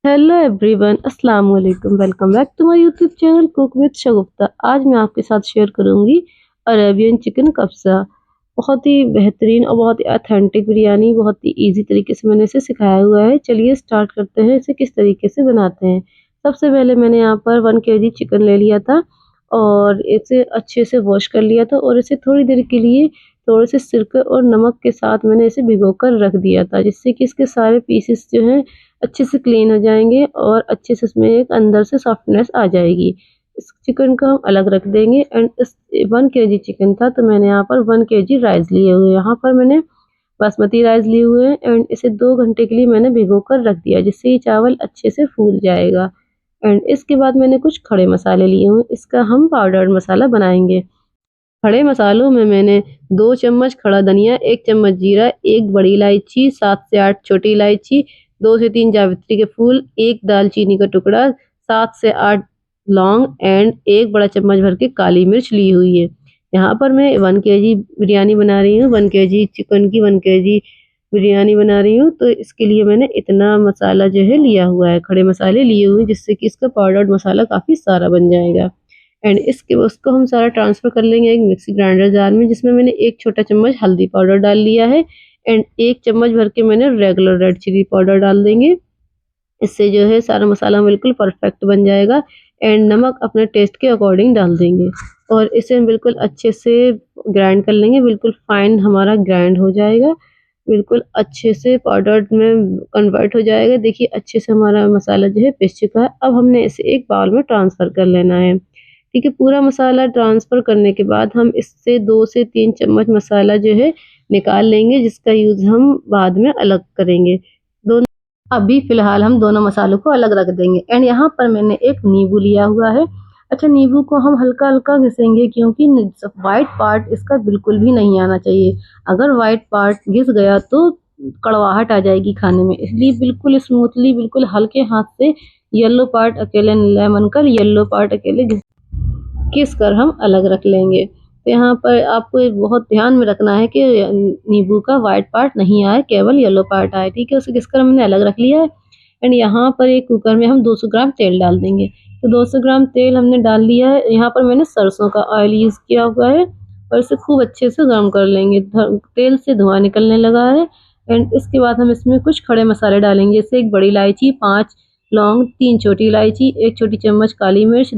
Hello everyone, अस्सलाम वालेकुम। Welcome back to my YouTube channel cook with Shagufta. आज मैं आपके साथ शेयर करूंगी अरेबियन चिकन कब्सा। बहुत ही बेहतरीन और बहुत ही ऑथेंटिक बिरयानी, बहुत ही इजी तरीके से मैंने इसे सिखाया हुआ है। चलिए स्टार्ट करते हैं, इसे किस तरीके से बनाते हैं। सबसे पहले मैंने यहाँ पर 1 kg चिकन ले लिया था और इसे अच्छे से वॉश कर लिया था और इसे थोड़ी देर के लिए थोड़े से सिरके और नमक के साथ मैंने इसे भिगो कर रख दिया था, जिससे कि इसके सारे पीसेस जो हैं अच्छे से क्लीन हो जाएंगे और अच्छे से इसमें एक अंदर से सॉफ्टनेस आ जाएगी। इस चिकन को हम अलग रख देंगे। एंड इस 1 kg चिकन था तो मैंने यहाँ पर 1 kg राइस लिए हुए, यहाँ पर मैंने बासमती राइस लिए हुए हैं। एंड इसे 2 घंटे के लिए मैंने भिगो कर रख दिया, जिससे ये चावल अच्छे से फूल जाएगा। एंड इसके बाद मैंने कुछ खड़े मसाले लिए हुए, इसका हम पाउडर मसाला बनाएंगे। खड़े मसालों में मैंने 2 चम्मच खड़ा धनिया, 1 चम्मच जीरा, 1 बड़ी इलायची, 7 से 8 छोटी इलायची, 2 से 3 जावित्री के फूल, 1 दालचीनी का टुकड़ा, 7 से 8 लौंग एंड 1 बड़ा चम्मच भर के काली मिर्च ली हुई है। यहाँ पर मैं 1 kg बिरयानी बना रही हूँ, 1 kg चिकन की 1 kg बिरयानी बना रही हूँ, तो इसके लिए मैंने इतना मसाला जो है लिया हुआ है, खड़े मसाले लिए हुए, जिससे कि इसका पाउडर्ड मसाला काफ़ी सारा बन जाएगा। एंड इसके उसको हम सारा ट्रांसफ़र कर लेंगे एक मिक्सी ग्राइंडर जार में, जिसमें मैंने 1 छोटा चम्मच हल्दी पाउडर डाल लिया है। एंड 1 चम्मच भर के मैंने रेगुलर रेड चिली पाउडर डाल देंगे। इससे जो है सारा मसाला बिल्कुल परफेक्ट बन जाएगा। एंड नमक अपने टेस्ट के अकॉर्डिंग डाल देंगे और इसे हम बिल्कुल अच्छे से ग्राइंड कर लेंगे। बिल्कुल फाइन हमारा ग्राइंड हो जाएगा, बिल्कुल अच्छे से पाउडर में कन्वर्ट हो जाएगा। देखिए अच्छे से हमारा मसाला जो है पिस चुका है। अब हमने इसे एक बाउल में ट्रांसफ़र कर लेना है। ठीक है, पूरा मसाला ट्रांसफ़र करने के बाद हम इससे 2 से 3 चम्मच मसाला जो है निकाल लेंगे, जिसका यूज़ हम बाद में अलग करेंगे। दोनों अभी फ़िलहाल हम दोनों मसालों को अलग रख देंगे। एंड यहाँ पर मैंने एक नींबू लिया हुआ है। अच्छा, नींबू को हम हल्का-हल्का घिसेंगे, क्योंकि व्हाइट पार्ट इसका बिल्कुल भी नहीं आना चाहिए। अगर व्हाइट पार्ट घिस गया तो कड़वाहट आ जाएगी खाने में, इसलिए बिल्कुल स्मूथली, बिल्कुल हल्के हाथ से येलो पार्ट अकेले लेमन का येलो पार्ट अकेले घिस कर हम अलग रख लेंगे। तो यहाँ पर आपको एक बहुत ध्यान में रखना है कि नींबू का व्हाइट पार्ट नहीं आए, केवल येलो पार्ट आए। ठीक है, उसे घिस कर हमने अलग रख लिया है। एंड यहाँ पर एक कुकर में हम 200 ग्राम तेल डाल देंगे। तो 200 ग्राम तेल हमने डाल लिया है। यहाँ पर मैंने सरसों का ऑयल यूज़ किया हुआ है और इसे खूब अच्छे से गर्म कर लेंगे। तेल से धुआं निकलने लगा है। एंड इसके बाद हम इसमें कुछ खड़े मसाले डालेंगे, जैसे 1 बड़ी इलायची, 5 लौंग, 3 छोटी इलायची, 1 छोटी चम्मच काली मिर्च,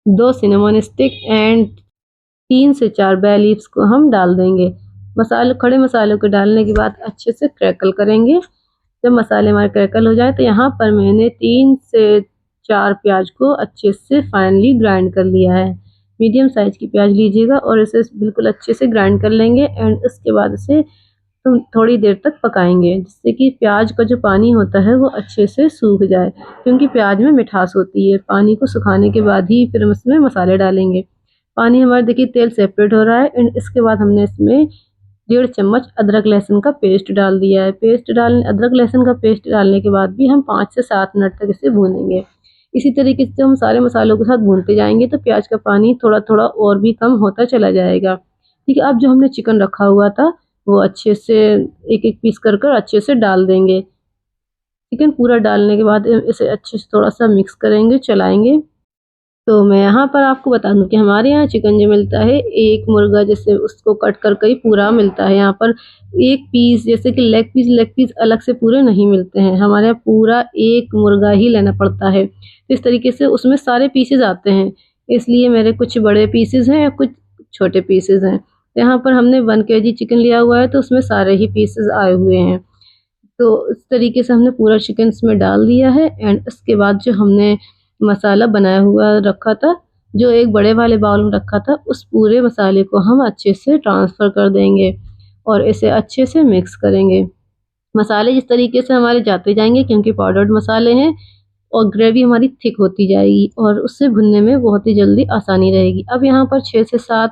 2 सिनेमन स्टिक एंड 3 से 4 बे लीव्स को हम डाल देंगे। खड़े मसालों को डालने के बाद अच्छे से क्रैकल करेंगे। जब मसाले हमारे क्रैकल हो जाए तो यहाँ पर मैंने 3 से 4 प्याज को अच्छे से फाइनली ग्राइंड कर लिया है। मीडियम साइज़ की प्याज लीजिएगा और इसे बिल्कुल अच्छे से ग्राइंड कर लेंगे। एंड उसके बाद इसे थोड़ी देर तक पकाएंगे, जिससे कि प्याज का जो पानी होता है वो अच्छे से सूख जाए, क्योंकि प्याज में मिठास होती है। पानी को सुखाने के बाद ही फिर हम इसमें मसाले डालेंगे। पानी हमारा देखिए तेल सेपरेट हो रहा है। एंड इसके बाद हमने इसमें 1.5 चम्मच अदरक लहसुन का पेस्ट डाल दिया है। अदरक लहसुन का पेस्ट डालने के बाद भी हम 5 से 7 मिनट तक इसे भूनेंगे। इसी तरीके से हम सारे मसालों के साथ भूनते जाएंगे तो प्याज का पानी थोड़ा थोड़ा और भी कम होता चला जाएगा। ठीक है, अब जो हमने चिकन रखा हुआ था वो अच्छे से एक एक पीस कर कर अच्छे से डाल देंगे। चिकन पूरा डालने के बाद इसे अच्छे से थोड़ा सा मिक्स करेंगे, चलाएंगे। तो मैं यहाँ पर आपको बता दूँ कि हमारे यहाँ चिकन जो मिलता है, एक मुर्गा जैसे उसको कट कर के ही पूरा मिलता है। यहाँ पर एक पीस, जैसे कि लेग पीस अलग से पूरे नहीं मिलते हैं। हमारे यहाँ पूरा एक मुर्गा ही लेना पड़ता है। इस तरीके से उसमें सारे पीसेज आते हैं, इसलिए मेरे कुछ बड़े पीसेज हैं, कुछ छोटे पीसेज हैं। यहाँ पर हमने 1 kg चिकन लिया हुआ है तो उसमें सारे ही पीसेज आए हुए हैं। तो इस तरीके से हमने पूरा चिकन इसमें डाल दिया है। एंड इसके बाद जो हमने मसाला बनाया हुआ रखा था, जो एक बड़े वाले बाउल में रखा था, उस पूरे मसाले को हम अच्छे से ट्रांसफ़र कर देंगे और इसे अच्छे से मिक्स करेंगे। मसाले इस तरीके से हमारे जाते जाएंगे, क्योंकि पाउडर्ड मसाले हैं, और ग्रेवी हमारी थिक होती जाएगी और उससे भुनने में बहुत ही जल्दी आसानी रहेगी। अब यहाँ पर 6 से 7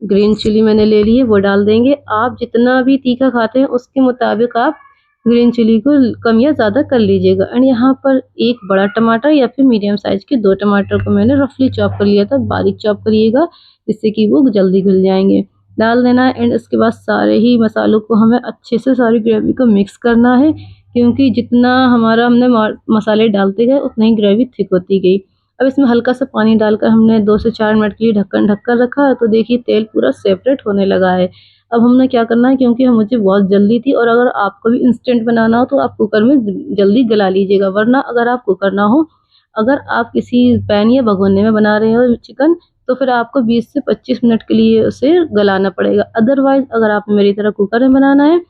ग्रीन चिली मैंने ले ली है, वो डाल देंगे। आप जितना भी तीखा खाते हैं उसके मुताबिक आप ग्रीन चिली को कम या ज़्यादा कर लीजिएगा। एंड यहाँ पर 1 बड़ा टमाटर या फिर मीडियम साइज़ के 2 टमाटर को मैंने रफली चॉप कर लिया था। बारीक चॉप करिएगा, जिससे कि वो जल्दी घुल जाएंगे। डाल देना है। एंड इसके बाद सारे ही मसालों को हमें अच्छे से सारी ग्रेवी को मिक्स करना है। क्योंकि जितना हमारा हमने मसाले डालते गए उतना ही ग्रेवी थिक होती गई। अब इसमें हल्का सा पानी डालकर हमने 2 से 4 मिनट के लिए ढक्कन ढककर रखा है, तो देखिए तेल पूरा सेपरेट होने लगा है। अब हमने क्या करना है, क्योंकि मुझे बहुत जल्दी थी और अगर आपको भी इंस्टेंट बनाना हो तो आप कुकर में जल्दी गला लीजिएगा, वरना अगर आप कुकर ना हो, अगर आप किसी पैन या भगोने में बना रहे हो चिकन, तो फिर आपको 20 से 25 मिनट के लिए उसे गलाना पड़ेगा। अदरवाइज़ अगर आपने मेरी तरह कुकर में बनाना है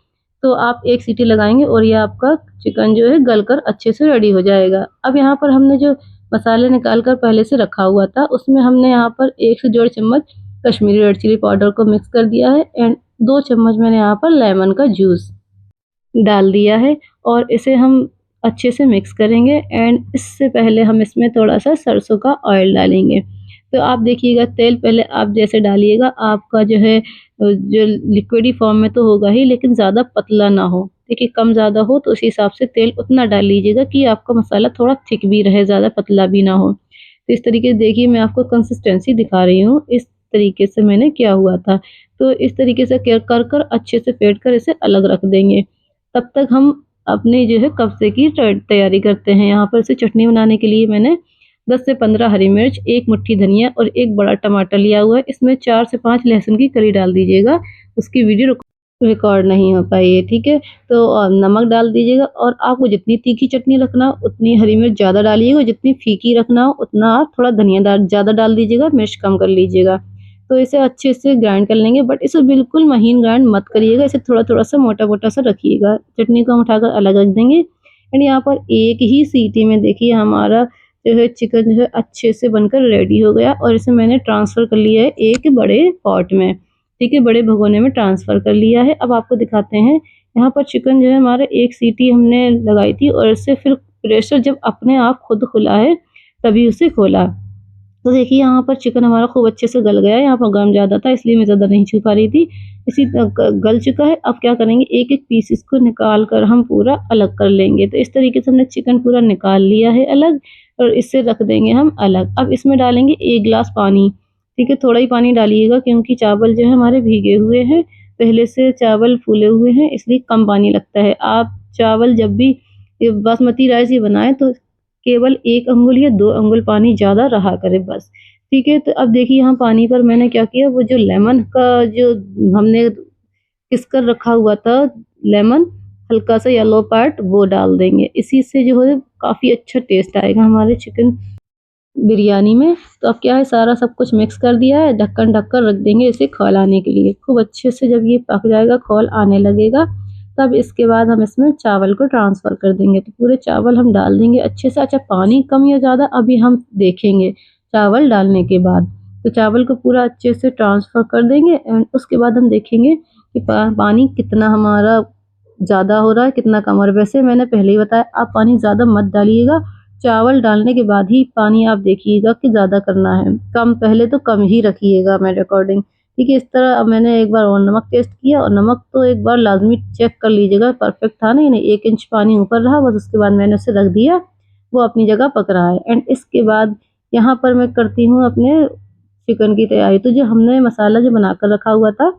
तो आप 1 सीटी लगाएँगे और ये आपका चिकन जो है गलकर अच्छे से रेडी हो जाएगा। अब यहाँ पर हमने जो मसाले निकाल कर पहले से रखा हुआ था, उसमें हमने यहाँ पर 1 से 1.5 चम्मच कश्मीरी रेड चिली पाउडर को मिक्स कर दिया है एंड 2 चम्मच मैंने यहाँ पर लेमन का जूस डाल दिया है और इसे हम अच्छे से मिक्स करेंगे एंड इससे पहले हम इसमें थोड़ा-सा सरसों का ऑयल डालेंगे। तो आप देखिएगा तेल पहले आप जैसे डालिएगा, आपका जो है जो लिक्विडी फॉर्म में तो होगा ही, लेकिन ज़्यादा पतला ना हो। देखिए कम ज़्यादा हो तो उसी हिसाब से तेल उतना डाल लीजिएगा कि आपका मसाला थोड़ा थिक भी रहे, ज़्यादा पतला भी ना हो। तो इस तरीके से देखिए मैं आपको कंसिस्टेंसी दिखा रही हूँ, इस तरीके से मैंने किया हुआ था। तो इस तरीके से कर कर अच्छे से फेंट कर इसे अलग रख देंगे। तब तक हम अपने जो है कब्जे की तैयारी करते हैं। यहाँ पर इसे चटनी बनाने के लिए मैंने 10 से 15 हरी मिर्च, 1 मुट्ठी धनिया और 1 बड़ा टमाटर लिया हुआ है। इसमें 4 से 5 लहसुन की कली डाल दीजिएगा, उसकी वीडियो रिकॉर्ड नहीं हो पाई है, ठीक है? तो नमक डाल दीजिएगा और आपको जितनी तीखी चटनी रखना हो उतनी हरी मिर्च ज़्यादा डालिएगा और जितनी फीकी रखना हो उतना आप थोड़ा धनिया ज़्यादा डाल दीजिएगा, मिर्च कम कर लीजिएगा। तो इसे अच्छे से ग्राइंड कर लेंगे, बट इसे बिल्कुल महीन ग्राइंड मत करिएगा, इसे थोड़ा-थोड़ा सा मोटा-मोटा सा रखिएगा। चटनी को हम उठाकर अलग रख देंगे एंड यहाँ पर एक ही सीटी में देखिए हमारा जो है चिकन जो है अच्छे से बनकर रेडी हो गया और इसे मैंने ट्रांसफ़र कर लिया है एक बड़े पॉट में, ठीक है? बड़े भगोने में ट्रांसफ़र कर लिया है। अब आपको दिखाते हैं, यहाँ पर चिकन जो है हमारा 1 सीटी हमने लगाई थी और इससे फिर प्रेशर जब अपने आप खुद खुला है, तभी उसे खोला। तो देखिए यहाँ पर चिकन हमारा खूब अच्छे से गल गया है, यहाँ पर गरम ज़्यादा था इसलिए मैं ज़्यादा नहीं छू पा रही थी। इसी गल चुका है, अब क्या करेंगे, एक-एक पीसेस को निकाल कर हम पूरा अलग कर लेंगे। तो इस तरीके से हमने चिकन पूरा निकाल लिया है अलग और इसे रख देंगे हम अलग। अब इसमें डालेंगे 1 ग्लास पानी, ठीक है? थोड़ा ही पानी डालिएगा क्योंकि चावल जो है हमारे भीगे हुए हैं, पहले से चावल फूले हुए हैं इसलिए कम पानी लगता है। आप चावल जब भी ये बासमती राइस ही बनाएँ तो केवल 1 अंगुल या 2 अंगुल पानी ज़्यादा रहा करे बस, ठीक है? तो अब देखिए यहाँ पानी पर मैंने क्या किया, वो जो लेमन का जो हमने घिस कर रखा हुआ था लेमन, हल्का सा येलो पार्ट वो डाल देंगे। इसी से जो है काफ़ी अच्छा टेस्ट आएगा हमारे चिकन बिरयानी में। तो अब क्या है, सारा सब कुछ मिक्स कर दिया है, ढक्कन ढक कर रख देंगे इसे खौल आने के लिए। खूब अच्छे से जब ये पक जाएगा, खौल आने लगेगा, तब इसके बाद हम इसमें चावल को ट्रांसफ़र कर देंगे। तो पूरे चावल हम डाल देंगे अच्छे से। अच्छा पानी कम या ज़्यादा अभी हम देखेंगे चावल डालने के बाद। तो चावल को पूरा अच्छे से ट्रांसफ़र कर देंगे एंड उसके बाद हम देखेंगे कि पानी कितना हमारा ज़्यादा हो रहा है, कितना कम हो रहा है। वैसे मैंने पहले ही बताया आप पानी ज़्यादा मत डालिएगा, चावल डालने के बाद ही पानी आप देखिएगा कि ज़्यादा करना है, कम पहले तो कम ही रखिएगा मेरे अकॉर्डिंग, ठीक है? इस तरह अब मैंने एक बार और नमक टेस्ट किया और नमक तो एक बार लाज़मी चेक कर लीजिएगा परफेक्ट था नहीं, 1 इंच पानी ऊपर रहा, बस उसके बाद मैंने उसे रख दिया, वो अपनी जगह पक रहा है। एंड इसके बाद यहाँ पर मैं करती हूँ अपने चिकन की तैयारी। तो जो हमने मसाला जो बनाकर रखा हुआ था,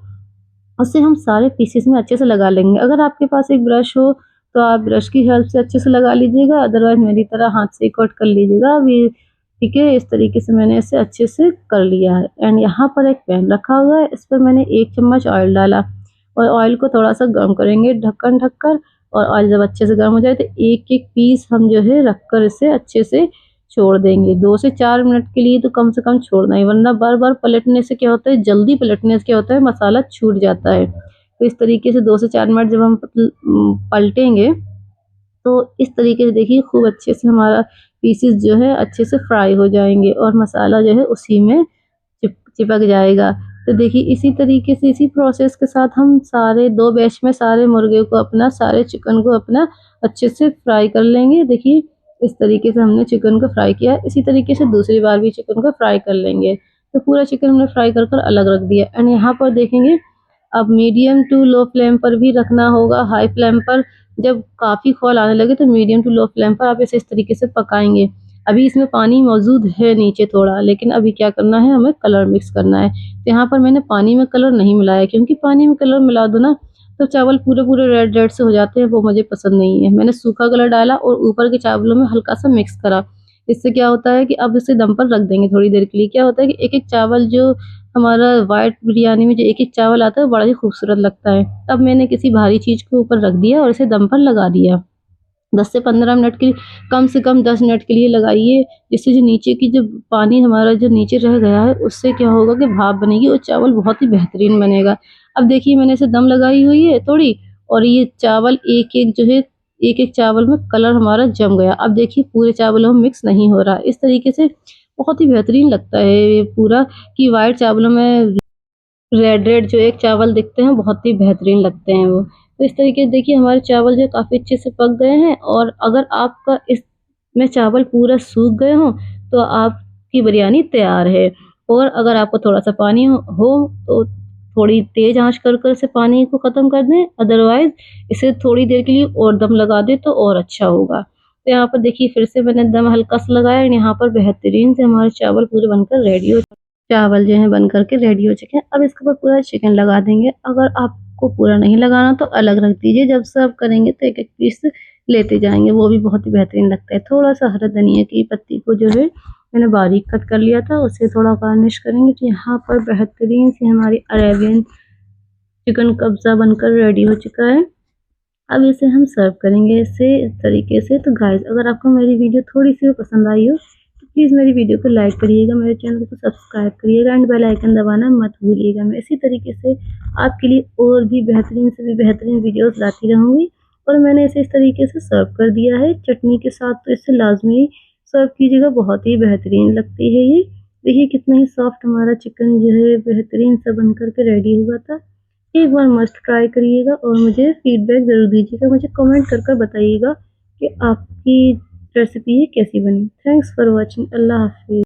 उसे हम सारे पीसेस में अच्छे से लगा लेंगे। अगर आपके पास एक ब्रश हो तो आप ब्रश की हेल्प से अच्छे से लगा लीजिएगा, अदरवाइज़ मेरी तरह हाथ से ही कट कर लीजिएगा। अभी ठीक है, इस तरीके से मैंने इसे अच्छे से कर लिया है एंड यहाँ पर एक पैन रखा हुआ है, इस पर मैंने 1 चम्मच ऑयल डाला और ऑयल को थोड़ा-सा गर्म करेंगे ढक्कन ढक कर, और ऑयल जब अच्छे से गर्म हो जाए तो एक-एक पीस हम जो है रख कर इसे अच्छे से छोड़ देंगे। 2 से 4 मिनट के लिए तो कम से कम छोड़ना ही, वरना बार-बार पलटने से क्या होता है, जल्दी पलटने से क्या होता है, मसाला छूट जाता है। तो इस तरीके से 2 से 4 मिनट जब हम पलटेंगे तो इस तरीके से देखिए खूब अच्छे से हमारा पीसेस जो है अच्छे से फ्राई हो जाएँगे और मसाला जो है उसी में चिपक जाएगा। तो देखिए इसी तरीके से, इसी प्रोसेस के साथ हम सारे 2 बैच में सारे मुर्गे को अपना, सारे चिकन को अपना अच्छे से फ्राई कर लेंगे। देखिए इस तरीके से हमने चिकन को फ्राई किया, इसी तरीके से दूसरी बार भी चिकन को फ्राई कर लेंगे। तो पूरा चिकन हमने फ्राई कर अलग रख दिया एंड यहाँ पर देखेंगे अब मीडियम टू लो फ्लेम पर भी रखना होगा। हाई फ्लेम पर जब काफ़ी खौल आने लगे तो मीडियम टू लो फ्लेम पर आप इसे इस तरीके से पकाएँगे। अभी इसमें पानी मौजूद है नीचे थोड़ा, लेकिन अभी क्या करना है, हमें कलर मिक्स करना है। तो यहाँ पर मैंने पानी में कलर नहीं मिलाया, क्योंकि पानी में कलर मिला दो ना तो तो चावल पूरे पूरे रेड रेड से हो जाते हैं, वो मुझे पसंद नहीं है। मैंने सूखा कलर डाला और ऊपर के चावलों में हल्का सा मिक्स करा। इससे क्या होता है कि अब इसे दम पर रख देंगे थोड़ी देर के लिए। क्या होता है कि एक एक चावल जो हमारा वाइट बिरयानी में जो एक एक चावल आता है वो बड़ा ही खूबसूरत लगता है। अब मैंने किसी भारी चीज़ के ऊपर रख दिया और इसे दम पर लगा दिया। 10 से 15 मिनट के लिए, कम से कम 10 मिनट के लिए लगाइए, जिससे जो नीचे की जो पानी हमारा जो नीचे रह गया है उससे क्या होगा कि भाप बनेगी और चावल बहुत ही बेहतरीन बनेगा। अब देखिए मैंने इसे दम लगाई हुई है थोड़ी, और ये चावल एक-एक जो है, एक-एक चावल में कलर हमारा जम गया। अब देखिए पूरे चावलों में मिक्स नहीं हो रहा। इस तरीके से बहुत ही बेहतरीन लगता है ये पूरा, कि व्हाइट चावलों में रेड रेड जो एक चावल दिखते हैं बहुत ही बेहतरीन लगते हैं वो। तो इस तरीके से देखिए हमारे चावल जो काफ़ी अच्छे से पक गए हैं, और अगर आपका इसमें चावल पूरा सूख गए हों तो आपकी बिरयानी तैयार है। और अगर आपको थोड़ा-सा पानी हो तो थोड़ी तेज़ आँच कर इसे पानी को ख़त्म कर दें, अदरवाइज़ इसे थोड़ी देर के लिए और दम लगा दें तो और अच्छा होगा। तो यहाँ पर देखिए फिर से मैंने दम हल्का-सा लगाया, और यहाँ पर बेहतरीन से हमारे चावल पूरे बनकर रेडी हो, चावल जो हैं बन कर के रेडी हो चुके हैं। अब इसके ऊपर पूरा चिकन लगा देंगे। अगर आपको पूरा नहीं लगाना तो अलग रख दीजिए, जब सर्व करेंगे तो एक-एक पीस लेते जाएँगे, वो भी बहुत ही बेहतरीन लगता है। थोड़ा-सा हरा धनिया की पत्ती को जो है मैंने बारीक कट कर लिया था, उससे थोड़ा गार्निश करेंगे। तो यहाँ पर बेहतरीन सी हमारी अरेबियन चिकन कब्ज़ा बनकर रेडी हो चुका है। अब इसे हम सर्व करेंगे इसे इस तरीके से। तो गाइज़ अगर आपको मेरी वीडियो थोड़ी-सी भी पसंद आई हो तो प्लीज़ मेरी वीडियो को लाइक करिएगा, मेरे चैनल को सब्सक्राइब करिएगा एंड बेल आइकन दबाना मत भूलिएगा। मैं इसी तरीके से आपके लिए और भी बेहतरीन से भी बेहतरीन वीडियोज़ लाती रहूँगी। और मैंने इसे इस तरीके से सर्व कर दिया है चटनी के साथ, तो इसे लाज़मी सर्व कीजिएगा, बहुत ही बेहतरीन लगती है ये। देखिए कितना ही सॉफ्ट हमारा चिकन जो है बेहतरीन सा बन कर के रेडी हुआ था। एक बार मस्ट ट्राई करिएगा और मुझे फीडबैक ज़रूर दीजिएगा। मुझे कमेंट कर बताइएगा कि आपकी रेसिपी कैसी बनी। Thanks for watching. अल्लाह हाफ़िज़।